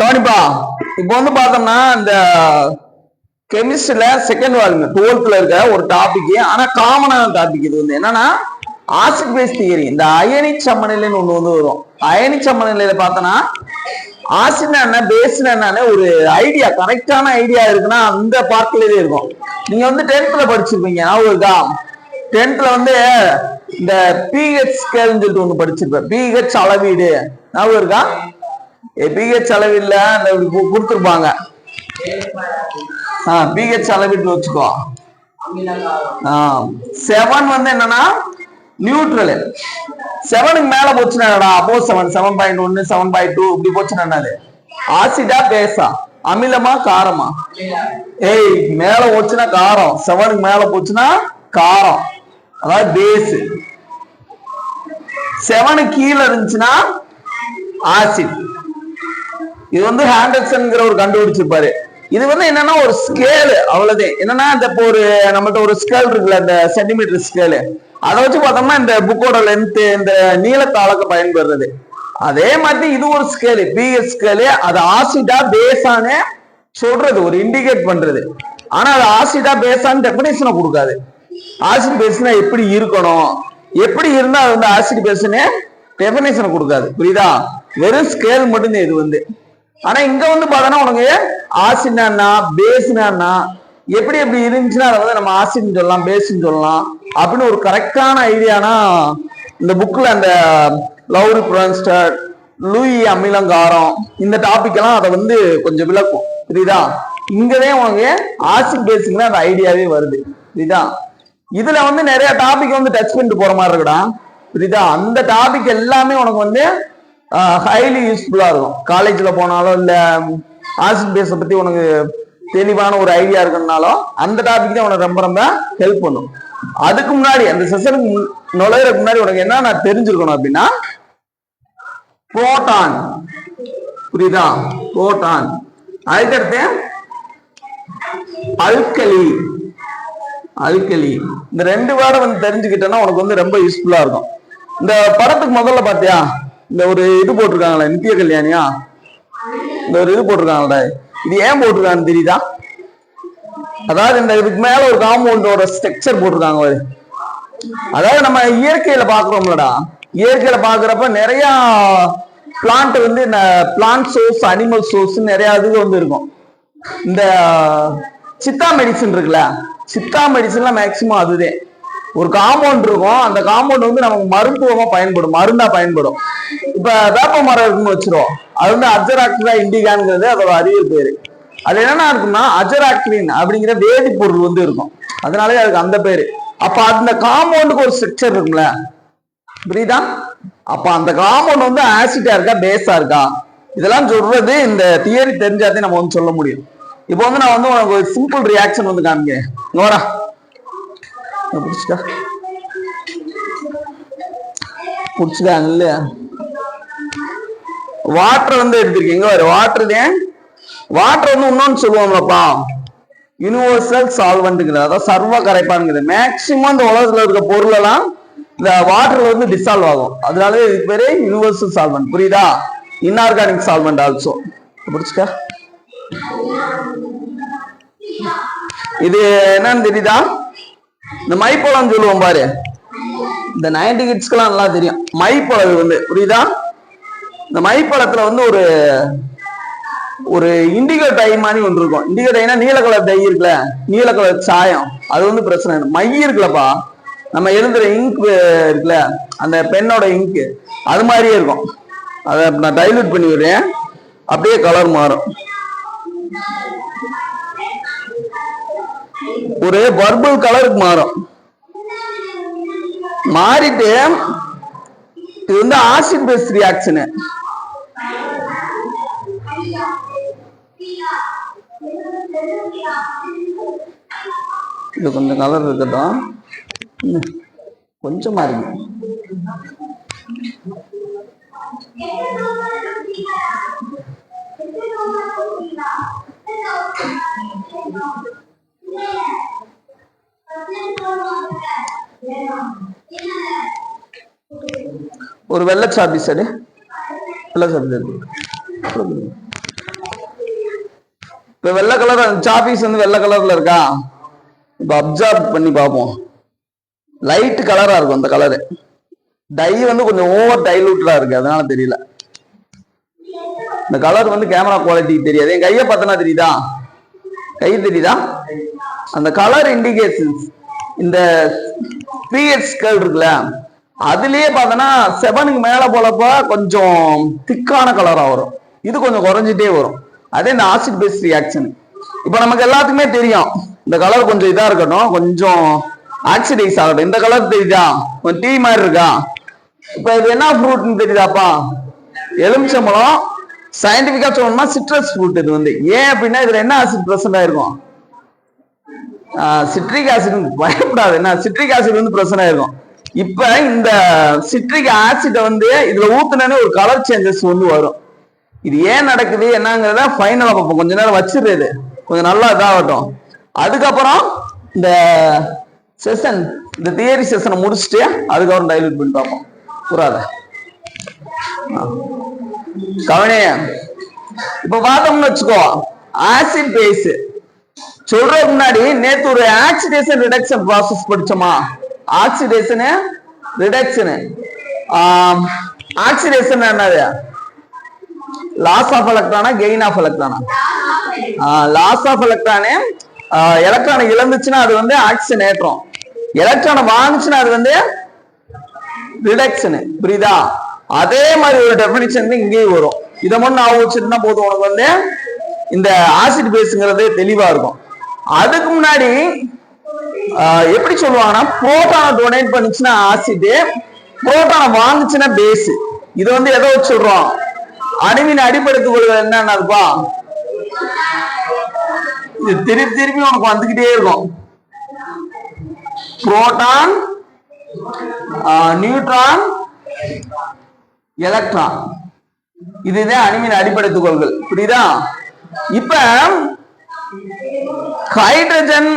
கவனிப்பா. இப்போ வந்து பார்த்தோம்னா இந்த கெமிஸ்ட்ரியில செகண்ட் வால்யூம் 12th இருக்க ஒரு டாபிக். ஆனா காமனான டாபிக் இது வந்து என்னன்னா ஆசிட் பேஸ் தியரி. இந்த அயனிக் சமநிலைன்னு ஒண்ணு வந்து வரும். அயனிக் சமநிலையில பார்த்தோம்னா ஆசிட் என்ன பேஸ்னா என்னன்னு ஒரு ஐடியா, கரெக்டான ஐடியா இருக்குன்னா அந்த பார்ட்லயே இருக்கும். நீங்க வந்து 10th படிச்சிருப்பீங்க, ஞாபகம் இருக்கா? 10th வந்து இந்த பிஹெச் ஸ்கேல்னு சொல்லிட்டு ஒண்ணு படிச்சிருப்பேன். பிஹெச் அளவீடு ஞாபகம் இருக்கா? பிஹெச் அளவீடுல கொடுத்துருப்பாங்க. பிஹெச் அளவீடு வச்சுக்கோ. 7 வந்து என்னன்னா நியூட்ரல். 7க்கு மேல போச்சுன்னா அப்போ 7.1 7.2 இப்படி போச்சுன்னா என்னது ஆசிடா பேஸா, அமிலமா காரமா? மேல போச்சுன்னா காரம். 7க்கு மேல போச்சுன்னா காரம், அதாவது பேஸ். 7 கீழே இருந்துச்சுன்னா ஆசிட். இது வந்து ஹாண்டர்சன்ங்கிற ஒரு கண்டுபிடிச்சிருப்பாரு. இது வந்து என்னன்னா ஒரு ஸ்கேலு, அவ்வளவுதான். என்னன்னா இந்த ஒரு நம்மகிட்ட ஒரு ஸ்கேல் இருக்குல்ல, இந்த சென்டிமீட்டர் ஸ்கேலு, அதை வச்சு பார்த்தோம்னா இந்த புக்கோட லென்த், இந்த நீளத்தை அளக்க பயன்படுறது. அதே மாதிரி இது ஒரு ஸ்கேலு, பிஹெச் ஸ்கேலு. அது ஆசிடா பேஸானே சொல்றது, ஒரு இண்டிகேட் பண்றது. ஆனா அது ஆசிடா பேஸான்னு டெபினேஷனை கொடுக்காது. ஆசிட் பேஸ்னா எப்படி இருக்கணும், எப்படி இருந்தா அது வந்து ஆசிட் பேஸ்னு டெபினேஷனை கொடுக்காது. புரியுதா? வெறும் ஸ்கேல் மட்டும்தான் இது வந்து. ஆனா இங்க வந்து பார்த்தோன்னா உனக்கு ஆசிட்னா பேஸ்னா எப்படி எப்படி இருந்துச்சுன்னா அதை வந்து நம்ம ஆசிட்னு சொல்லலாம், பேஸ்ன்னு சொல்லலாம் அப்படின்னு ஒரு கரெக்டான ஐடியானா இந்த புக்ல அந்த லவ்ரி பிரான்ஸ்டட், லூயி அமிலங்காரம், இந்த டாபிக் எல்லாம் அதை வந்து கொஞ்சம் விளக்கும். புரியுதா? இங்கதான் உனக்கு ஆசிட் பேஸுக்குன்னா அந்த ஐடியாவே வருது. புரியுதா? இதுல வந்து நிறைய டாபிக் வந்து டச் பண்ணிட்டு போற மாதிரி இருக்குடா. புரியுதா? அந்த டாபிக் எல்லாமே உனக்கு வந்து ஹைலி யூஸ்ஃபுல்லா இருக்கும். காலேஜ்ல போனாலும் இல்ல ஆசிட் பேஸை பத்தி உனக்கு தெளிவான ஒரு ஐடியா இருக்குன்னாலும் அந்த டாபிக் தான் உனக்கு ரொம்ப ரொம்ப ஹெல்ப் பண்ணும். அதுக்கு முன்னாடி அந்த செஷனுக்கு நுழையிறதுக்கு முன்னாடி உனக்கு என்ன நான் தெரிஞ்சிருக்கணும் அப்படின்னா, புரோட்டான். புரியுதா? புரோட்டான். அதுக்கடுத்து அல்கலி. அல்கலி. இந்த 2 வேர்டை வந்து தெரிஞ்சுக்கிட்டேன்னா உனக்கு வந்து ரொம்ப யூஸ்ஃபுல்லா இருக்கும். இந்த படத்துக்கு முதல்ல பாத்தியா இந்த ஒரு இது போட்டிருக்காங்களே, நித்திய கல்யாணியா, இந்த ஒரு இது போட்டிருக்காங்களே, இது ஏன் போட்டிருக்காங்கன்னு தெரியுதா? அதாவது இந்த இதுக்கு மேல ஒரு காம்பவுண்டோட ஸ்ட்ரக்சர் போட்டிருக்காங்க. அதாவது நம்ம இயற்கையில பாக்குறோம்லடா, இயற்கையில பாக்குறப்ப நிறைய பிளான்ட் வந்து பிளான்ட் சோர்ஸ், அனிமல் சோர்ஸ் நிறைய இது வந்து இருக்கும். இந்த சித்தா மெடிசன் இருக்குல்ல, சித்தா மெடிசன்லாம் மேக்சிமம் அதுதான். ஒரு காம்பவுண்ட் இருக்கும், அந்த காம்பவுண்ட் வந்து நமக்கு மருத்துவமா பயன்படும், மருந்தா பயன்படும். இப்ப வேப்ப மரம் இருக்குன்னு வச்சிருவோம், அது வந்து அஜராக்டினா இண்டிகாங்கிறது அதோட அறிவியல் பேரு. அது என்னன்னா இருக்குன்னா அஜராக்டின் அப்படிங்கிற வேதிப்பொருள் வந்து இருக்கும், அதனாலே அதுக்கு அந்த பேரு. அப்ப அந்த காம்பவுண்டுக்கு ஒரு ஸ்ட்ரக்சர் இருக்குல்ல, புரியுதா? அப்ப அந்த காம்பவுண்ட் வந்து ஆசிட்டா இருக்கா பேஸா இருக்கா, இதெல்லாம் சொல்றது இந்த தியரி தெரிஞ்சாதே நம்ம வந்து சொல்ல முடியும். இப்போ வந்து நான் வந்து உனக்கு ஒரு சிம்பிள் ரியாக்ஷன் வந்து காமிங்க. நோடா புடிச்சுட்டாங்க இல்லையா? வாட்டர் வந்து எடுத்திருக்கீங்க. வாட்டர் தான். வாட்டர் வந்து இன்னொன்னு சொல்லுவாங்கப்பா, யூனிவர்சல் சால்வெண்ட்ங்கிறது, அதாவது சர்வ கரைப்பான்ங்கிறது. மேக்சிமம் இந்த உலகத்துல இருக்க பொருள் எல்லாம் இந்த வாட்டர்ல வந்து டிசால்வ் ஆகும், அதனால இதுக்கு பேரு யூனிவர்சல் சால்வெண்ட். புரியுதா? Inorganic solvent also. புடிச்சுக்கா. இது என்னன்னு தெரியுதா? இந்த மைப்பழம் சொல்லுவோம் பாரு, இந்த 90 கிட்ஸ்க்கெல்லாம் நல்லா தெரியும் மைப்பழம் வந்து. புரியுதா? இந்த மைப்பழத்துல வந்து ஒரு ஒரு இண்டிகோ டை மாதிரி ஒன்று இருக்கும். இண்டிகோ டைனா நீல கலர் டை இருக்குல்ல, நீல கலர் சாயம், அது வந்து பிரச்சனை. மை இருக்குல்லப்பா, நம்ம எழுதுற இங்க் இருக்குல்ல, அந்த பெண்ணோட இங்க் அது மாதிரியே இருக்கும். அதை நான் டைல்யூட் பண்ணி விடுறேன், அப்படியே கலர் மாறும். ஒரு பர்பிள் கலருக்கு மாறும். மாறிட்டு இது வந்து ஆசிட் பேஸ் ரியாக்ஷன். இது கொஞ்சம் கலர் இருக்கட்டும், கொஞ்சமா இருக்கு. ஒரு வெள்ளை சாப்பி சரி, வெள்ளை சாப்பி இப்ப வெள்ளை கலர் சாப்பீஸ் வந்து வெள்ளை கலர்ல இருக்கா? இப்ப அப்சர்வ் பண்ணி பார்ப்போம். லைட் கலரா இருக்கும் அந்த கலரு. டை வந்து கொஞ்சம் ஓவர் டைலூட்டா இருக்கு, அதனால தெரியல. இந்த கலர் வந்து கேமரா குவாலிட்டி தெரியாது. என் கையை பார்த்தனா தெரியுதா? கை தெரியுதா? அந்த கலர் இண்டிகேஷன்ஸ் இந்த பீரியட் ஸ்கேல் இருக்குல்ல, அதுலயே பார்த்தோன்னா 7க்கு மேல போலப்ப கொஞ்சம் திக்கான கலரா வரும். இது கொஞ்சம் குறைஞ்சிட்டே வரும். அதே இந்த ஆசிட் பேஸ் ரியாக்ஷன். இப்ப நமக்கு எல்லாத்துக்குமே தெரியும் இந்த கலர் கொஞ்சம் இதா இருக்கட்டும், கொஞ்சம் ஆக்சிடைஸ் ஆகட்டும். இந்த கலர் தெரியுதா? கொஞ்சம் டீ மாதிரி இருக்கா? இப்ப இது என்ன ஃப்ரூட்னு தெரியுதாப்பா? எலுமிச்சம்பழம். சயின்டிபிக்கா சொல்லணும்னா சிட்ரஸ் ஃப்ரூட். இது வந்து ஏன் அப்படின்னா இதுல என்ன ஆசிட் பிரசன்ட் ஆயிருக்கும்? Citric acid. பயப்படாது, என்ன சிட்ரிக் ஆசிட் வந்து பிரசன்ட் ஆயிருக்கும். இப்ப இந்த சிட்ரிக் ஆசிட வந்து இதுல ஊத்துனே ஒரு கலர் சேஞ்சஸ் வந்து வரும். இது ஏன் நடக்குது என்னங்கிறத ஃபைனலா பார்ப்போம். கொஞ்ச நேரம் வச்சிருது, கொஞ்சம் நல்லா இதாகட்டும். அதுக்கப்புறம் இந்த செஷன், இந்த தியரி செஷனை முடிச்சுட்டு அதுக்கப்புறம் டைலூட் பண்ணி பார்ப்போம். புறாத கவனி. இப்ப பார்த்தோம்னு வச்சுக்கோ, ஆசிட் பேஸ் சொல்றதுக்கு முன்னாடி நேத்து ஒரு ஆக்சிடேஷன் ரிடக்ஷன் ப்ராசஸ் படிச்சோமா? Oxidation reduction. ஆக்சிடேஷன் என்னது? லாஸ் ஆஃப் எலக்ட்ரானா கெயின் ஆஃப் எலக்ட்ரானா? Loss of electron. எலக்ட்ரானை இழந்துச்சுன்னா அது வந்து ஆக்சிஜன் ஏற்றம், எலக்ட்ரானை வாங்குச்சுன்னா அது வந்து ரிடக்ஷன். புரியுதா? அதே மாதிரி ஒரு டெபினிஷன் இங்கேயும் வரும். இதை மட்டும் நான் வச்சுட்டுனா போதும், உனக்கு வந்து இந்த ஆசிட் பேஸுங்கிறது தெளிவா இருக்கும். அதுக்கு முன்னாடி எப்படி சொல்லுவாங்கன்னா, புரோட்டானை டொனேட் பண்ணுச்சுன்னா ஆசிட், புரோட்டானை வாங்குச்சுன்னா பேஸ். இது வந்து எதை வச்சு சொல்றோம்? அணுவின் அடிப்படைத்துக் கொள்கை என்னன்னாப்பா, இது திருப்பி திருப்பி உனக்கு வந்துகிட்டே இருக்கும். Proton, neutron, electron. இதுதான் அணுவின் அடிப்படைத்துக் கொள்கை. புரியுதா? இப்ப ஹைட்ரஜன்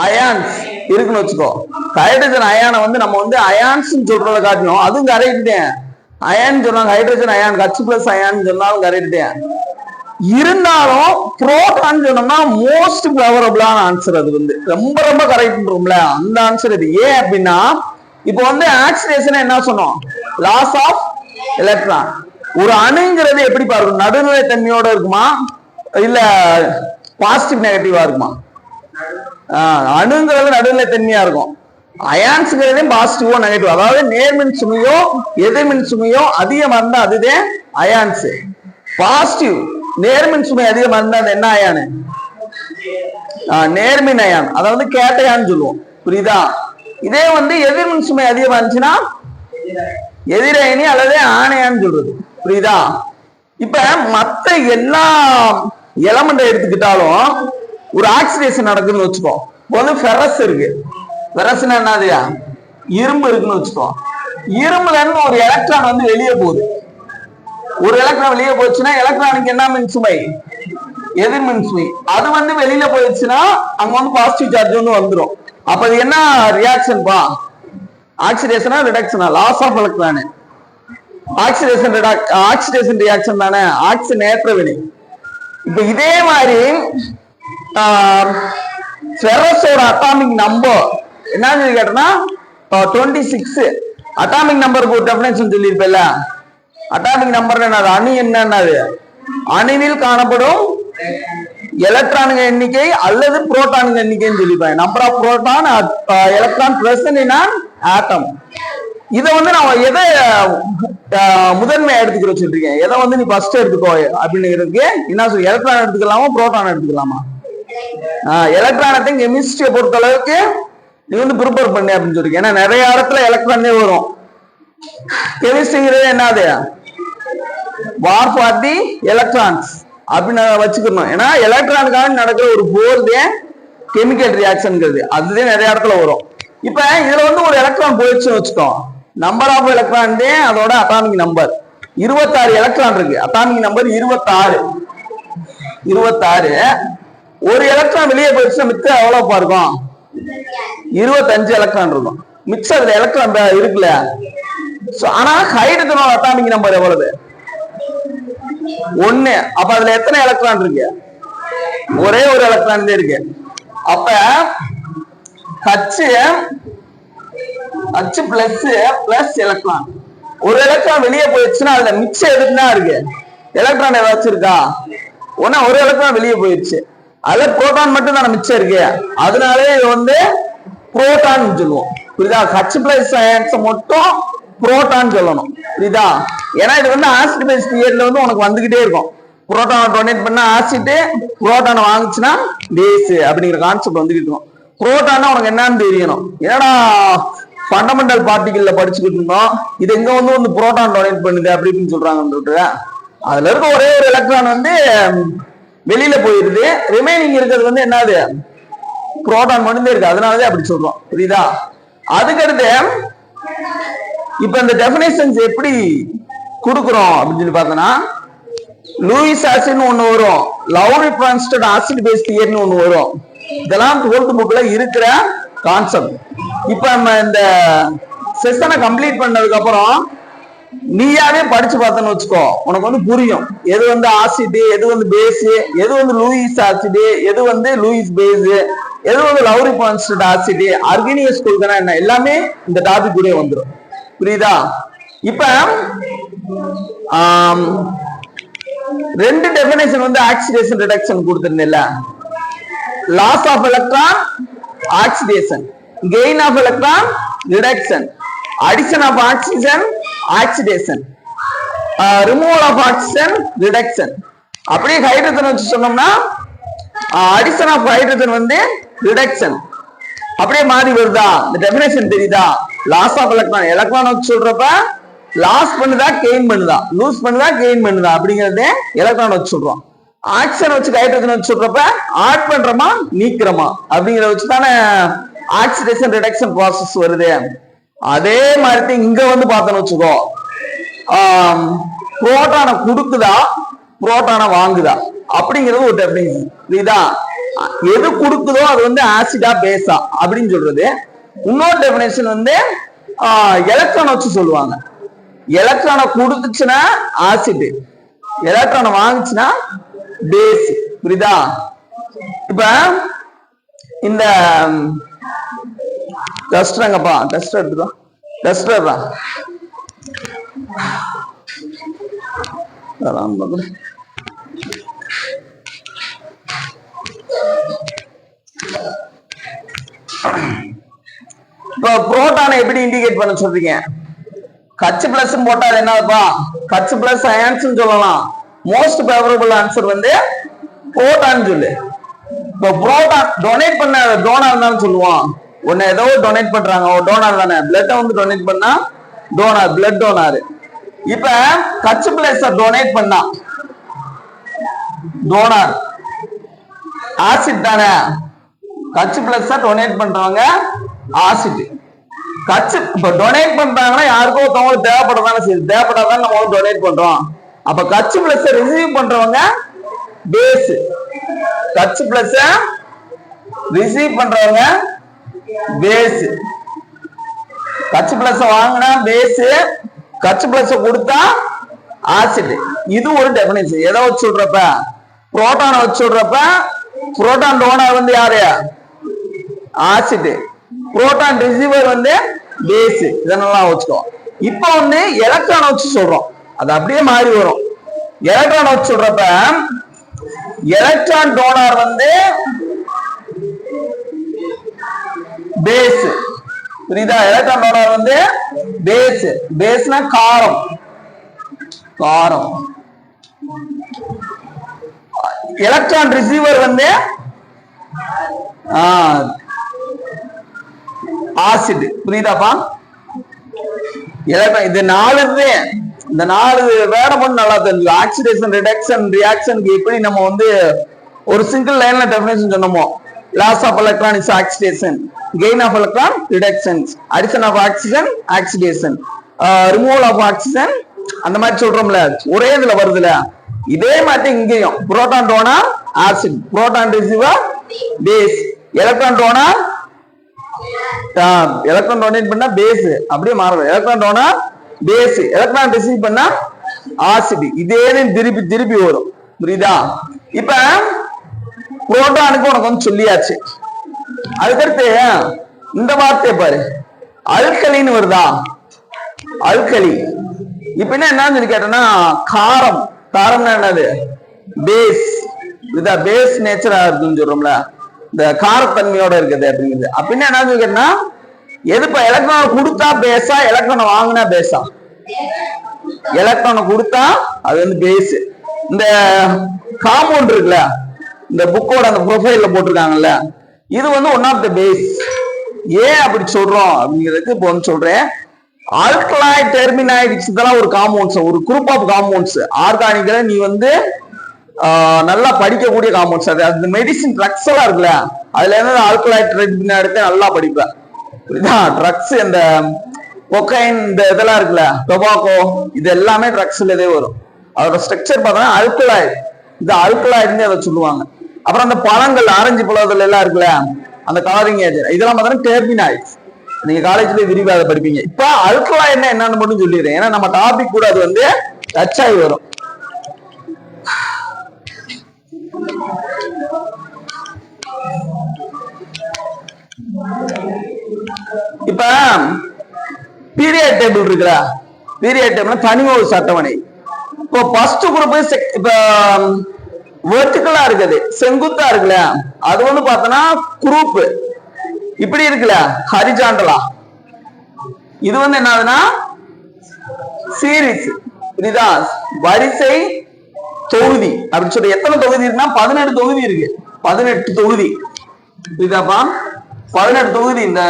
அயான்ஸ் இருக்குன்னு வச்சுக்கோ. ஹைட்ரஜன் அயானை வந்து நம்ம வந்து அயான்ஸ் சொல்றத காட்டணும், அதுவும் கரெக்டுதேன். அயான் சொன்னாங்க, ஹைட்ரஜன் அயான் H+ அயான் சொன்னாலும் கரெக்டுதேன். இருந்தாலும் புரோட்டான் சொன்னோம்னா மோஸ்ட் ஃபேவரபிளான ஆன்சர். அது வந்து ரொம்ப ரொம்ப கரெக்ட்ன்றோம்ல, அந்த ஆன்சர் இது. ஏன் அப்படின்னா இப்போ வந்து ஆக்சிடேஷன் என்ன சொன்னோம்? Loss of electron. ஒரு அணுங்கிறது எப்படி பார்க்கணும்? நடுநிலை தன்மையோட இருக்குமா இல்ல பாசிட்டிவ் நெகட்டிவா இருக்குமா? அணுங்கிறது நடுநிலை தன்மையா இருக்கும். அயான்ஸ்ங்கிறதே பாசிட்டிவோ நெகட்டிவ், அதாவது நேர்மின் சுமையோ எதிர்மின் சுமையோ அதிகமா இருந்தா அதுதான் அயான்ஸ். பாசிட்டிவ் நேர்மின் சுமை அதிகமா இருந்தா அது என்ன அயானு? நேர்மின் அயான், அதாவது கேட்டையான்னு சொல்லுவோம். புரியுதா? இதே வந்து எதிர்மின் சுமை அதிகமா இருந்துச்சுன்னா எதிரணி அல்லது ஆணையான்னு சொல்றது. புரியுதா? இப்ப மத்த எல்லா எலமெண்ட் எடுத்துக்கிட்டாலும் ஒரு ஆக்சிடேஷன் நடக்குதுன்னு வச்சுக்கோ. வந்து ஃபெரஸ் இருக்கு. ஃபெரஸ்னா என்னதுயா? இரும்பு இருக்குன்னு வச்சுக்கோ. இரும்புல இருந்து ஒரு எலக்ட்ரான் வந்து வெளியே போகுது. ஒரு எலக்ட்ரான் வெளியே போச்சுன்னா எலக்ட்ரானுக்கு என்ன மின் சுமை? எதிர்மின் சுமை. அது வந்து வெளியில போயிடுச்சுன்னா அங்க வந்து பாசிட்டிவ் சார்ஜ் வந்து வந்துடும். அப்ப அது என்ன ரியாக்ஷன் பா? ஆக்சிடேஷனா ரிடக்ஷனா? Loss of electron. Oxidation reaction தானே, ஆக்சிஜன் ஏற்ற வினை. இப்ப இதே மாதிரி ஃபெரஸோட அட்டாமிக் நம்பர் என்னன்னு கேட்டோம்னா 26. அட்டாமிக் நம்பருக்கு ஒரு டெஃபினேஷன் சொல்லியிருப்பேன்ல. அட்டாமிக் நம்பர் என்னது? அணு என்னது? அணுவில் காணப்படும் எலக்ட்ரானுங்க எண்ணிக்கை அல்லது புரோட்டானுங்க எண்ணிக்கைன்னு சொல்லிப்பேன். Number of proton electron present in an atom. இதை வந்து நான் எதை முதன்மையா எடுத்துக்கிற வச்சிருக்கேன்? எதை வந்து நீ ஃபர்ஸ்ட் எடுத்துக்கோ அப்படிங்கிறதுக்கு என்ன சொல்லி, எலக்ட்ரான் எடுத்துக்கலாமா புரோட்டான் எடுத்துக்கலாமா? எலக்ட்ரானத்தை கெமிஸ்ட்ரியை பொறுத்த அளவுக்கு நீ வந்து ப்ரிப்பேர் பண்ணி அப்படின்னு சொல்லிருக்க. ஏன்னா நிறைய இடத்துல எலக்ட்ரானே வரும். கெமிஸ்ட்ரிங்கிறது என்னது? வார் ஃபார் தி எலக்ட்ரான்ஸ் அப்படின்னு வச்சுக்கணும். ஏன்னா எலக்ட்ரானுக்காக நடக்கிற ஒரு போர்தே கெமிக்கல் ரியாக்ஷன்ங்கிறது, அதுதான் நிறைய இடத்துல வரும். இப்ப இதுல வந்து ஒரு எலக்ட்ரான் போயிடுச்சுன்னு வச்சுக்கோ. நம்பர் ஆஃப் எலக்ட்ரான் அதோட அட்டாமிக் நம்பர் 26 எலக்ட்ரான் இருக்கு. Atomic number 26. ஒரு எலக்ட்ரான் வெளியே போயிடுச்சுன்னா மிச்சம் எவ்வளவு இருக்கும்? 25 எலக்ட்ரான் இருக்கும். மிச்சம் அதுல எலக்ட்ரான் இருக்குல்ல. ஆனா ஹைட்ரஜனோட அட்டாமிக் நம்பர் எவ்வளவு? 1. அப்ப அதுல எத்தனை எலக்ட்ரான் இருக்கு? ஒரே ஒரு எலக்ட்ரான் இருக்கு. அப்ப H பிளஸ் எலக்ட்ரான், ஒரு எலக்ட்ரான் வெளியே போயிடுச்சுன்னா அதுல மிச்சம் எதுக்குன்னா இருக்கு, எலக்ட்ரான் ஏதாச்சும் இருக்கா? ஒன்னா ஒரு எலக்ட்ரான் வெளியே போயிடுச்சு, அதுல புரோட்டான் மட்டும் தானே மிச்சம் இருக்கு, அதனாலே இது வந்து புரோட்டான் சொல்லுவோம். புரியுதா? H பிளஸ் அயன்ஸ் மட்டும் புரோட்டான் சொல்லணும். புரியுதா? ஏன்னா இது வந்து ஆசிட் பேஸ் தியரியில வந்து உனக்கு வந்துகிட்டே இருக்கும். புரோட்டானை டொனேட் பண்ணா ஆசிட், புரோட்டானை வாங்குச்சுன்னா பேஸ் அப்படிங்கிற கான்செப்ட் வந்துகிட்டு இருக்கும். புரோட்டானா உனக்கு என்னன்னு தெரியணும். ஏன்னா ஃபண்டமெண்டல் பார்ட்டிகல்ல படிச்சுக்கிட்டு இருந்தோம், இது எங்க வந்து புரோட்டான் டொனேட் பண்ணுது அப்படின்னு சொல்றாங்க. அதுல இருக்க ஒரே ஒரு எலக்ட்ரான் வந்து வெளியில போயிருது, ரிமைனிங் இருக்கிறது வந்து என்னது, புரோட்டான் மட்டும்தான் இருக்கு, அதனாலதான் அப்படி சொல்றோம். புரியுதா? அதுக்கடுத்து இப்ப இந்த டெபினேஷன்ஸ் எப்படி கொடுக்குறோம் அப்படின்னு சொல்லி பார்த்தோம்னா, லூயிஸ் ஆசிட் ஒண்ணு வரும், லவ்ரி பிரான்ஸ்டட் ஆசிட் பேஸ் தியரின்னு ஒண்ணு வரும். இதெல்லாம் 12th புக்ல இருக்கிற கான்செப்ட். இப்ப நம்ம இந்த செஷனை கம்ப்ளீட் பண்ணதுக்கு அப்புறம் நீயாவே படிச்சு பார்த்தன்னு வச்சுக்கோ, உனக்கு வந்து புரியும் எது வந்து ஆசிட், எது வந்து பேஸ், எது வந்து லூயிஸ் ஆசிட், எது வந்து லூயிஸ் பேஸ், எது வந்து லவ்ரி பிரான்ஸ்டட் ஆசிட், அர்கீனியஸ் குழுக்கனா என்ன, எல்லாமே இந்த டாபிக் கூட வந்துடும். புரியுதா? இப்ப ரெண்டு டெபினேஷன் வந்து ஆக்சிடேஷன் ரிடக்ஷன் கொடுத்திருந்தேன்ல, loss of electron oxidation, gain of electron reduction, addition of oxygen oxidation, removal of oxygen reduction. அப்படியே ஹைட்ரஜன் வச்சு சொன்னோம்னா அடிஷன் ஆஃப் ஹைட்ரஜன் வந்து ரிடக்ஷன். அப்படியே மாறி வருதா? இந்த டெபினேஷன் தெரியுதா? லாஸ் ஆஃப் எலக்ட்ரான், எலக்ட்ரான் வச்சு சொல்றப்ப லாஸ் பண்ணுதா கெயின் பண்ணுதா, லூஸ் பண்ணுதா கெயின் பண்ணுதா அப்படிங்கறதே எலக்ட்ரான் வச்சு சொல்றோம். ஆக்சிஜன் வச்சு ஹைட்ரஜன் வச்சு சொல்றப்ப ஆட் பண்றோமா நீக்கிறோமா அப்படிங்கறத வச்சு தானே ஆக்சிடேஷன் ரிடக்ஷன் ப்ராசஸ் வருது. அதே மாதிரி இங்க வந்து பார்த்தோன்னு வச்சுக்கோ, புரோட்டானை கொடுக்குதா புரோட்டானை வாங்குதா அப்படிங்கிறது ஒரு டெபினேஷன். புரியுதா? எது கொடுக்குதோ அது வந்து ஆசிடா பேஸா அப்படின்னு சொல்றது. இன்னொரு டெபினேஷன் வந்து எலக்ட்ரான் வச்சு சொல்லுவாங்க. எலக்ட்ரானை கொடுத்துச்சுன்னா ஆசிட், எலக்ட்ரானை வாங்குச்சுன்னா பேஸ். புரியுதா? இப்ப இந்த டஸ்டர்ங்கப்பா, டஸ்டர் எடுத்துக்கோ, டஸ்டர் தான் இப்போ புரோட்டானை எப்படி இண்டிகேட் பண்ண சொல்றீங்க? H பிளஸ் போட்டா என்னப்பா, H பிளஸ் அயன்ஸ் சொல்லலாம். மோஸ்ட் ஃபேவரபிள் ஆன்சர் வந்து புரோட்டான் சொல்லு. இப்போ புரோட்டான் டொனேட் பண்ண டோனார் தான் சொல்லுவான். உன்னை ஏதோ டொனேட் பண்றாங்க, டோனார் தானே, பிளட்டை வந்து டொனேட் பண்ணா டோனார், பிளட் டோனார். இப்ப H பிளஸ் டொனேட் பண்ணா டோனார் ஆசிட் தானே, H பிளஸ் டொனேட் பண்றவங்க ஆசிட். இப்ப டொனேட் பண்றாங்கன்னா யாருக்கோ ஒருத்தவங்களுக்கு தேவைப்படதானே சரி, தேவைப்படாதான் நம்ம டொனேட் பண்றோம். அப்ப H பிளஸ் ரிசீவ் பண்றவங்க பேஸ், H பிளஸ் ரிசீவ் பண்றவங்க பேஸ், H பிளஸ் வாங்கினா பேஸ், H பிளஸ் கொடுத்தா ஆசிட். இது ஒரு டெபினிஷன். எதை வச்சு சொல்றப்ப, புரோட்டானை வச்சு சொல்றப்ப புரோட்டான் டோனார் வந்து யாரு, ஆசிட், புரோட்டான் ரிசீவர் வந்து பேஸ். இதெல்லாம் வச்சுக்கோ. இப்ப வந்து எலக்ட்ரான் வச்சு சொல்றோம், அது அப்படியே மாறி வரும். எலக்ட்ரான் வச்சு சொல்றப்ப எலக்ட்ரான் டோனார் வந்து பேஸ். புரியுதா? எலக்ட்ரான் டோனார் வந்து பேஸ். பேஸ்னா காரம், காரம். எலக்ட்ரான் ரிசீவர் வந்து ஆசிட். புரியுதாப்பா? இது 4 இந்த 4 வேற மட்டும் நல்லா தெரிஞ்சு. ஆக்சிடேஷன் ரிடக்ஷன் ரியாக்ஷனுக்கு எப்படி நம்ம வந்து ஒரு சிங்கிள் லைன்ல டெஃபினேஷன் சொன்னோமோ, loss of electron is oxidation, gain of electron reduction, addition of oxygen oxidation, removal of oxygen, அந்த மாதிரி சொல்றோம்ல, ஒரே இதுல வருதுல. இதே மாதிரி இங்கேயும் proton donor acid, proton receiver base, electron donor electron donate பண்ணா பேஸ், அப்படியே மாறும். Electron donor base, electron receive பண்ணா ஆசிட். இதே திருப்பி திருப்பி வரும். புரியுதா? இப்ப புரோட்டானுக்கு உனக்கு வந்து சொல்லியாச்சு. அதுக்கடுத்து இந்த வார்த்தையை பாரு, அல்கலின்னு வருதா, அல்கலி. இப்ப என்னன்னு சொல்லி கேட்டோம்னா காரம். காரம்னா என்னது, பேஸ். இதுதான் பேஸ் நேச்சரா இருக்குன்னு சொல்றோம்ல, இந்த காரத்தன்மையோட இருக்குது அப்படிங்கிறது. அப்படின்னா என்ன சொல்லி கேட்டோம்னா எதுப்பா எலக்ட்ரான் கொடுத்தா பேஸா, எலக்ட்ரான் வாங்கினா பேஸா? எலக்ட்ரான் கொடுத்தா அது வந்து பேஸ். இந்த காம்பவுண்ட் இருக்குல்ல, இந்த புக்கோட அந்த ப்ரொஃபைல்ல போட்டிருக்காங்கல்ல, இது வந்து ஒன் ஆஃப் த பேஸ். ஏன் அப்படி சொல்றோம் அப்படிங்கிறதுக்கு இப்போ வந்து சொல்றேன். ஆல்கலாய்ட் டெர்மினாய்ட்ஸ் இதெல்லாம் ஒரு காம்பவுண்ட்ஸ், ஒரு குரூப் ஆஃப் காம்பவுண்ட்ஸ். ஆர்கானிக்ல நீ வந்து நல்லா படிக்கக்கூடிய காம்பவுண்ட்ஸ். அது மெடிசின் ட்ரக்ஸ் எல்லாம் இருக்குல்ல, அதுல இருந்து ஆல்கலாய்ட் டெர்மினாய்ட்ஸ் நல்லா படிப்பேன். புரியுதா? ட்ரக்ஸ் இந்த கொக்கைன் இந்த இதெல்லாம் இருக்குல்ல, டொபாக்கோ, இது எல்லாமே ட்ரக்ஸ்ல இதே வரும். அதோட ஸ்ட்ரக்சர் பார்த்தோம்னா அல்கலாய்ட். இது அல்கலாய்ட்னு அதை சொல்லுவாங்க. அப்புறம் அந்த பழங்கள், ஆரஞ்சு பழத்துல எல்லாம் இருக்குல்ல, அந்த கலரிங் ஏஜென்ட், இதெல்லாம் பார்த்தோம்னா டெர்மினாய்ட்ஸ். நீங்க காலேஜ்ல விரிவாக அதை படிப்பீங்க. இப்ப அல்கலாய்ட்னா என்னன்னு மட்டும் சொல்லிடுறேன், ஏன்னா நம்ம டாபிக் கூட அது வந்து டச் ஆகி வரும். இப்ப பீரியட் டேபிள் இருக்குல்ல, பீரியட் டேபிள் தனி ஒரு அட்டவணை. இப்போ ஃபர்ஸ்ட் குரூப் இப்ப வெர்டிகலா இருக்குது, செங்குத்தா இருக்குல்ல, அது வந்து பார்த்தோம்னா குரூப் இப்படி இருக்குல்ல, ஹரிஜாண்டலா. இது வந்து என்னதுன்னா சீரிஸ். புரியுதா? வரிசை தொகுதி அப்படின்னு சொல்லி. எத்தனை தொகுதி இருக்குன்னா 18 தொகுதி இருக்கு. 18 தொகுதி. புரியுதாப்பா? 18 தொகுதி. இந்த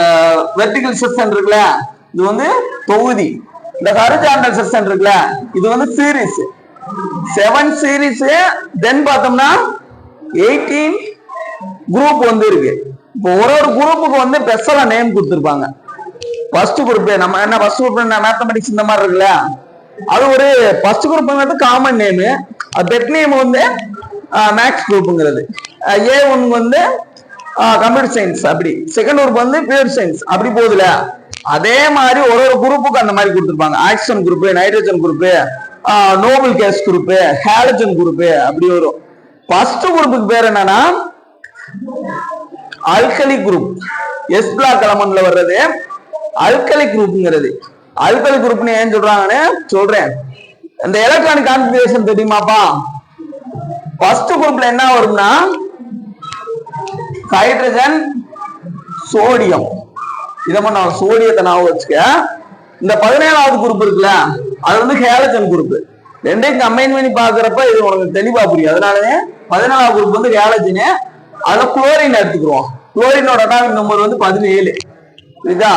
வெர்டிகல் செக்ஷன் இருக்குல்ல, இது வந்து தொகுதி. இந்த ஹரிஜாண்டல் செக்ஷன் இருக்குல்ல, இது வந்து சீரிஸ். 7 சீரிஸ். தென் பார்த்தோம்னா 18 குரூப் வந்து இருக்கு. இப்போ ஒரு குரூப்புக்கு வந்து ஸ்பெஷலா நேம் கொடுத்துருப்பாங்க. ஃபர்ஸ்ட் குரூப் நம்ம என்ன, ஃபர்ஸ்ட் குரூப் மேத்தமெட்டிக்ஸ் இந்த மாதிரி இருக்குல்ல, அது ஒரு ஃபர்ஸ்ட் குரூப் வந்து காமன் நேம். பெட் நேம் வந்து மேக்ஸ் குரூப்புங்கிறது. A1 வந்து கம்ப்யூட்டர் சயின்ஸ். அப்படி செகண்ட் குரூப் வந்து பியூர் சயின்ஸ். அப்படி போகுதுல, அதே மாதிரி ஒரு குரூப்புக்கு அந்த மாதிரி கொடுத்துருப்பாங்க. Oxygen group, nitrogen group, Nobel case group, halogen group, அப்படி வரும். ஃபர்ஸ்ட் குரூப்புக்கு பேர் என்னன்னா அல்கலி குரூப். எஸ் பிளாக் எலமெண்ட்ல வர்றது அல்கலி குரூப்ங்கிறது. அல்கலி குரூப்னு ஏன் சொல்றாங்கன்னு சொல்றேன். இந்த எலக்ட்ரானிக் கான்ஃபிகரேஷன் தெரியுமாப்பா? ஃபர்ஸ்ட் குரூப்ல என்ன வரும்னா ஹைட்ரஜன், சோடியம். இதை நான் சோடியத்தை நான் வச்சுக்க. இந்த 17வது குரூப் இருக்குல்ல, அது வந்து ஹேலஜன் குரூப். ரெண்டையும் கம்பைன் பண்ணி பாக்குறப்ப இது உனக்கு தெளிவா புரியும். அதனாலே 14வது குரூப் வந்து ஹேலஜன். அதுல குளோரின் எடுத்துக்கிறோம். குளோரினோட அட்டாமிக் நம்பர் வந்து 17. புரியுதா?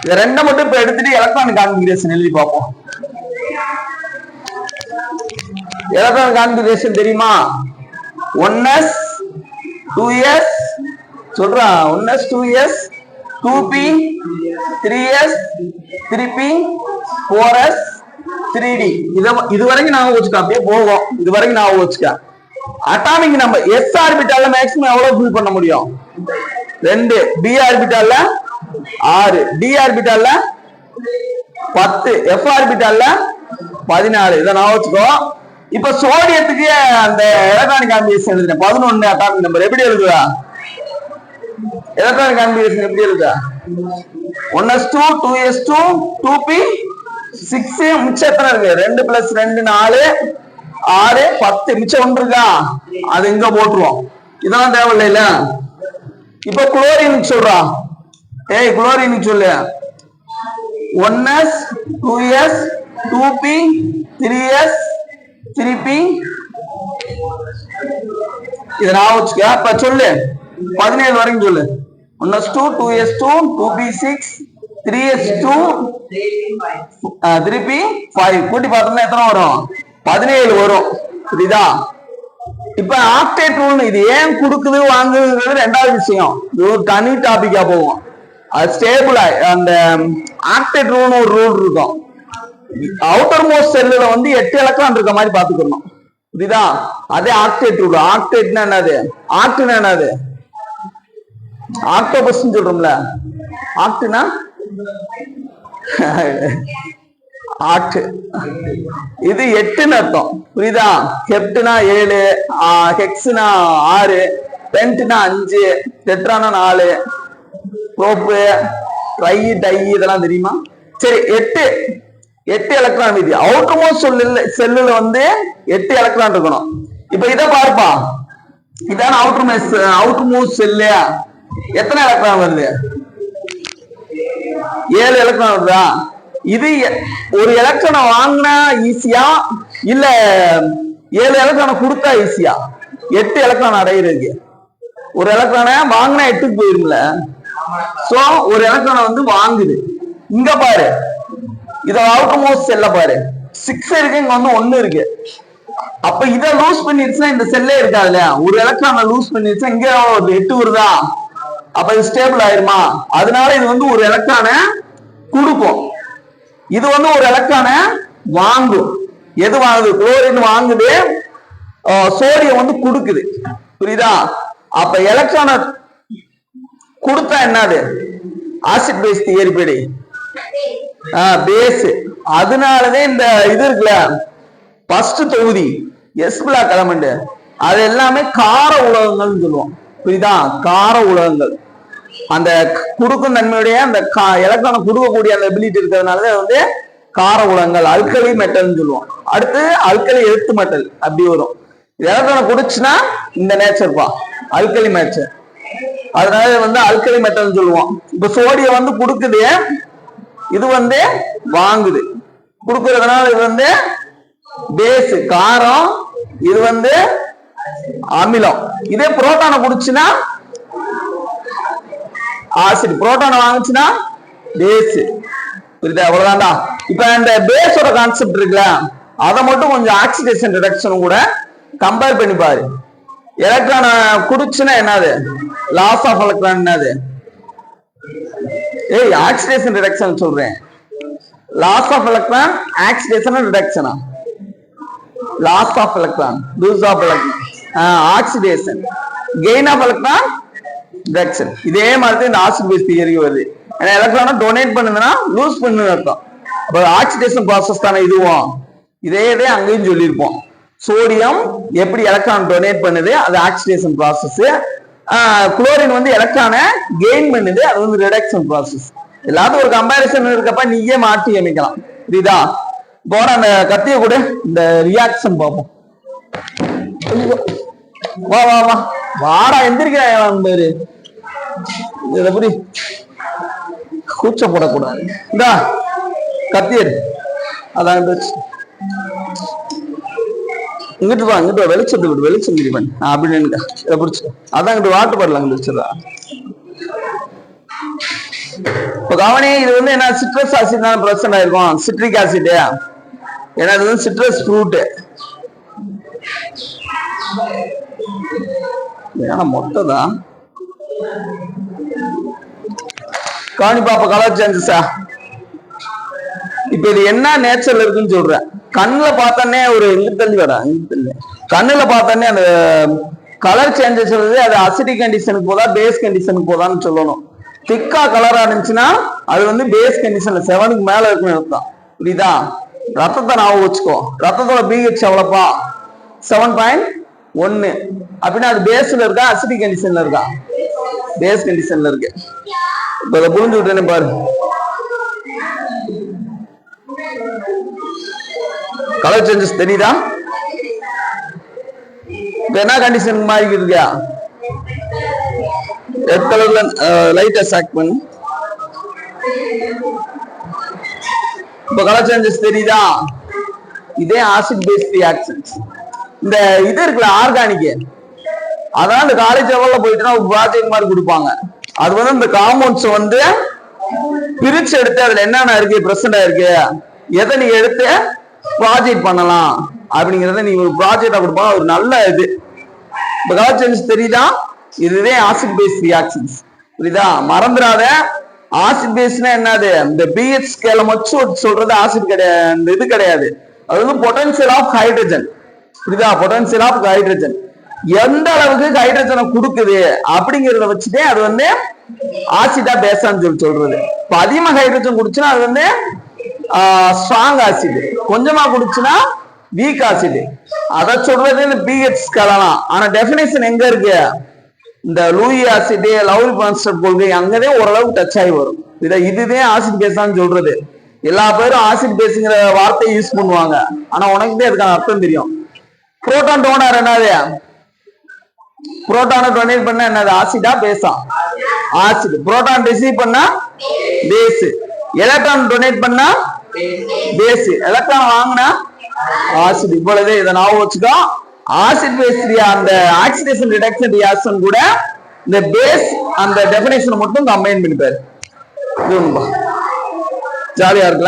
இதை ரெண்டை மட்டும் இப்ப எடுத்துட்டு எலக்ட்ரானிக் கான்ஃபிகரேஷன் எழுதி பார்ப்போம். எலக்ட்ரானிக் கான்ஃபிகரேஷன் தெரியுமா? 1s 2s சொல்றா, 1s 2s 2p 3s 3p 4s 3d. இது வரைக்கும் நான் வச்சுக்க, அப்படியே போகும். இது வரைக்கும் நான் வச்சுக்க. அட்டாமிக் நம்பர் எஸ் ஆர்பிட்டால்ல மேக்ஸிமம் எவ்வளவு ஃபில் பண்ண முடியும்? 2. பி ஆர்பிட்டால்ல 6, டி ஆர்பிட்டால்ல 10, எஃப் ஆர்பிட்டால்ல 14. இதை நான் வச்சுக்கோ. இப்ப சோடியத்துக்கு அந்த எலக்ட்ரானிக் கான்ஃபிகரேஷன் எழுதுறேன். 11 அட்டாமிக் நம்பர். எப்படி எழுதுவா? எலக்ட்ரானிக் கான்ஃபிகரேஷன் எப்படி எழுதுவா? 1s2 2s2 2p 6. மிச்சம் எத்தனை இருக்கு? 2 + 2 4 6 10. மிச்சம் 1 இருக்கா? அது இங்க போட்டுருவோம். இதெல்லாம் தேவையில்ல. இப்ப குளோரின் சொல்றா. ஏய் குளோரின் சொல்லு. 1s 2s 2p 3s 3p. இதை நான் வச்சுக்க. இப்ப சொல்லு 17 வரைக்கும் சொல்லு. 1s2 2s2 2p6 3s2 3p 5. கூட்டி பார்த்தோம்னா எத்தனை வரும்? 17 வரும். புரியுதா? இப்ப ஆக்டேட் ரூல் இது ஏன் கொடுக்குது வாங்குதுங்கிறது ரெண்டாவது விஷயம். இது ஒரு தனி டாபிக்கா போகும். அது ஸ்டேபிள். அந்த ஆக்டேட் ரூல்னு ஒரு ரூல் இருக்கும். அவுட்டர் மோஸ்ட் செல்லுல வந்து 8 எலக்ட்ரான் இருக்க மாதிரி பாத்துக்கணும். புரியுதா? அதே ஆக்டேட் ரூல். ஆக்டேட்னா என்னது? ஆக்ட்னா என்னது? ஆக்டோபஸ் சொல்றோம்ல. ஆக்ட்னா ஆக்ட். இது 8ன்னு அர்த்தம். புரியுதா? ஹெப்ட்னா 7, ஹெக்ஸ்னா 6, பென்ட்னா 5, டெட்ரானா 4, ப்ரோப்பு, ட்ரை, டை இதெல்லாம் தெரியுமா? சரி, 8 எலக்ட்ரான் வீதி. அவுட்டர் மோஸ்ட் செல்லுல வந்து 8 எலக்ட்ரான் இருக்கணும். இப்ப இதை பார்ப்பா, இதான அவுட்டர் மோஸ்ட் செல்லு. எத்தனை எலக்ட்ரான் வருது? 7 எலக்ட்ரான் வருதா? இது ஒரு எலக்ட்ரானை வாங்கினா ஈஸியா இல்ல 7 எலக்ட்ரானை கொடுத்தா ஈஸியா? 8 எலக்ட்ரான் அடையிறதுக்கு. ஒரு எலக்ட்ரானை வாங்கினா 8க்கு போயிரும்ல. சோ ஒரு எலக்ட்ரானை வந்து வாங்குது. இங்க பாரு, இத அவுட்டர் மோஸ்ட் செல்ல பாரு, 6 இருக்கு, இங்க வந்து 1 இருக்கு. அப்ப இத லூஸ் பண்ணிருச்சுன்னா இந்த செல்லே இருக்காதுல. ஒரு எலக்ட்ரானை லூஸ் பண்ணிருச்சா இங்க 8 வருதா? அப்ப இது ஸ்டேபிள் ஆயிருமா? அதனால இது வந்து ஒரு எலக்ட்ரானை கொடுக்கும், இது வந்து ஒரு எலக்ட்ரானை வாங்கும். எது வாங்குது? குளோரின் வாங்குது, சோடியம் வந்து கொடுக்குது. புரியுதா? அப்ப எலக்ட்ரானை கொடுத்தா என்னது? ஆசிட் பேஸ் தியரி படி பேஸ். அதனாலதான் இந்த இது இருக்குல்ல, ஃபர்ஸ்ட் தொகுதி எஸ் பிளாக் எலமெண்ட், அது எல்லாமே கார உலகங்கள் சொல்லுவோம். புரியுதா? கார உலகங்கள் அந்த கொடுக்கும் தன்மையுடைய அந்த எலக்ட்ரானை கொடுக்கக்கூடிய அந்த எபிலிட்டி இருக்கிறதுனால வந்து கார உலகங்கள், அல்கலி மெட்டல்னு சொல்லுவோம். அடுத்து அல்கலி எர்த் மெட்டல் அப்படி வரும். எலக்ட்ரானை குடிச்சுன்னா இந்த நேச்சர் பா, அல்கலி நேச்சர். அதனால வந்து அல்கலி மெட்டல் சொல்லுவோம். இப்ப சோடியம் வந்து கொடுக்குது, இது வந்து வாங்குது. கொடுக்கறதுனால இது வந்து பேஸ் காரம், இது வந்து அமிலம். இதே புரோட்டானை குடிச்சுன்னா ஆசிட், புரோட்டானை வாங்குச்சுன்னா பேஸ். புரியுதா? அவ்வளவுதான்டா. இப்ப இந்த பேஸோட கான்செப்ட் இருக்குல்ல, அதை மட்டும் கொஞ்சம் ஆக்சிடேஷன் ரிடக்ஷன் கூட கம்பேர் பண்ணி பாரு. எலக்ட்ரானை குடிச்சுன்னா என்னது? லாஸ் ஆஃப் எலக்ட்ரான் என்னது? ஆக்சிடேஷன் ரிடக்ஷன் சொல்றேன். லாஸ் ஆஃப் எலக்ட்ரான் ஆக்சிடேஷன் ரிடக்ஷனா? Loss of electron, lose of electron oxidation, gain of electron reduction. இதே மாதிரி இந்த ஆசிட் பேஸ் தியரி வருது. ஏன்னா எலக்ட்ரானை டொனேட் பண்ணுதுன்னா லூஸ் பண்ணுன்னு அர்த்தம். அப்ப ஆக்சிடேஷன் ப்ராசஸ் தானே இதுவும். இதே அங்கேயும் சொல்லியிருப்போம். சோடியம் எப்படி எலக்ட்ரான் டொனேட் பண்ணுது, அது ஆக்சிடேஷன் ப்ராசஸ். குளோரின் வந்து எலக்ட்ரானை கெயின் பண்ணுது, அது வந்து ரிடக்ஷன் ப்ராசஸ். எல்லாத்துக்கும் ஒரு கம்பேரிசன் இருக்கப்ப நீயே மாற்றி அமைக்கலாம். புரியுதா? போற அந்த கத்திய கூட இந்த ரியாக்ஷன் பார்ப்போம். வா வா வா வாடா, எந்திரிக்கிறான் பேரு. எப்படி கூச்சப்படக்கூடாது. இந்தா கத்தியர், அதான் இங்கிட்டு வா, இங்கிட்டு வெளிச்சத்தை விடு, வெளிச்சம் கிரிவன் அப்படின்னு இதை பிடிச்சு, அதான் இங்கிட்டு வாட்டு பாடல அங்கிட்டு வச்சதா. இப்ப கவனி, இது வந்து என்ன? சிட்ரஸ் ஆசிட் தான் பிரசன்ட் ஆயிருக்கும், சிட்ரிக் ஆசிட். ஏன்னா இது வந்து சிட்ரஸ் ஃப்ரூட். ஏன்னா மொத்ததான் கவனி பாப்பா, கலர் சேஞ்சஸா. இப்ப இது என்ன நேச்சர்ல இருக்குன்னு சொல்றேன். கண்ணுல பார்த்தானே ஒரு தள்ளி வர, கண்ணுல பார்த்தானே அந்த கலர் சேஞ்சஸ் வருது. அது அசிடிக் கண்டிஷனுக்கு போதா பேஸ் கண்டிஷனுக்கு போதான்னு சொல்லணும். திக்கா கலரா இருந்துச்சுன்னா அது வந்து பேஸ் கண்டிஷன்ல 7க்கு மேல இருக்குன்னு அர்த்தம். புரியுதா? ரத்தத்தை ஞாபகம் வச்சுக்கோ. ரத்தத்தோட பிஹெச் எவ்வளப்பா? 7.1. அப்படின்னா அது பேஸ்ல இருக்கா அசிடிக் கண்டிஷன்ல இருக்கா? பேஸ் கண்டிஷன்ல இருக்கு. இப்ப அதை புரிஞ்சு விட்டேன்னு பாரு. கலர் சேஞ்சஸ் தெரியுதா? என்ன கண்டிஷன் மாறிக்கிட்டு இருக்கியா? ரெட் கலர்ல லைட்டா சாக் பண்ணு. இப்ப கலர் சேஞ்சஸ் தெரியுதா? இதே ஆசிட் பேஸ் ரியாக்ஷன்ஸ். இந்த இது இருக்குல்ல ஆர்கானிக், அதான் இந்த காலேஜ் லெவல்ல போயிட்டுனா ஒரு ப்ராஜெக்ட் மாதிரி கொடுப்பாங்க. அது வந்து இந்த காம்பவுண்ட்ஸ் வந்து பிரிச்சு எடுத்து அதுல என்னென்ன இருக்கு பிரசன்ட் ஆயிருக்கு, எதை நீ எடுத்து ப்ராஜெக்ட் பண்ணலாம் அப்படிங்கறத நீ ஒரு ப்ராஜெக்டா கொடுப்பா. ஒரு நல்ல இது. இப்ப கலர் சேஞ்சஸ் தெரியுதா? இதுவே ஆசிட் பேஸ் ரியாக்ஷன்ஸ். புரியுதா? மறந்துடாத. ஆசிட் பேஸ்னா என்னது? இந்த பிஹெச் ஸ்கேல மட்டும் சொல்றது ஆசிட் கிடையாது, இது கிடையாது. அது வந்து பொட்டன்சியல் ஆஃப் ஹைட்ரஜன். புரியுதா? பொட்டன்சியல் ஆஃப் ஹைட்ரஜன் எந்த அளவுக்கு ஹைட்ரஜனை கொடுக்குது அப்படிங்கிறத வச்சுட்டே அது வந்து ஆசிடா பேசான்னு சொல்றது. இப்ப அதிகமா ஹைட்ரஜன் குடிச்சுன்னா அது வந்து ஸ்ட்ராங் ஆசிட், கொஞ்சமா குடிச்சுன்னா வீக் ஆசிட். அதை சொல்றது இந்த பிஹெச் ஸ்கேலாம். ஆனா டெபினேஷன் எங்க இருக்கு? இந்த லூயி ஆசிட் லவ்லி பான்ஸ்டட் கொள்கை அங்கதான் ஓரளவுக்கு டச் ஆகி வரும். இதுதான் ஆசிட் பேஸ் தான் சொல்றது. எல்லா பேரும் ஆசிட் பேஸுங்கிற வார்த்தையை யூஸ் பண்ணுவாங்க. ஆனா உனக்குதான் அதுக்கான அர்த்தம் தெரியும். புரோட்டான் டோனார் என்னது? புரோட்டானை டொனேட் பண்ண என்னது? ஆசிடா பேஸா? ஆசிட். புரோட்டான் ரிசீவ் பண்ணா பேஸ். எலக்ட்ரான் டொனேட் பண்ணா பேஸ். எலக்ட்ரான் வாங்கினா ஆசிட். இவ்வளவு இதை ஞாபகம் வச்சுக்கோ. ஆசிட் பேஸ் அந்த ஆக்சிடேஷன் ரிடக்ஷன் ரியாக்ஷன் கூட இந்த பேஸ் அந்த டெஃபினேஷன் மட்டும் கம்பைன் பண்ணிப்பாரு. ஜாலியா இருக்கலாம்.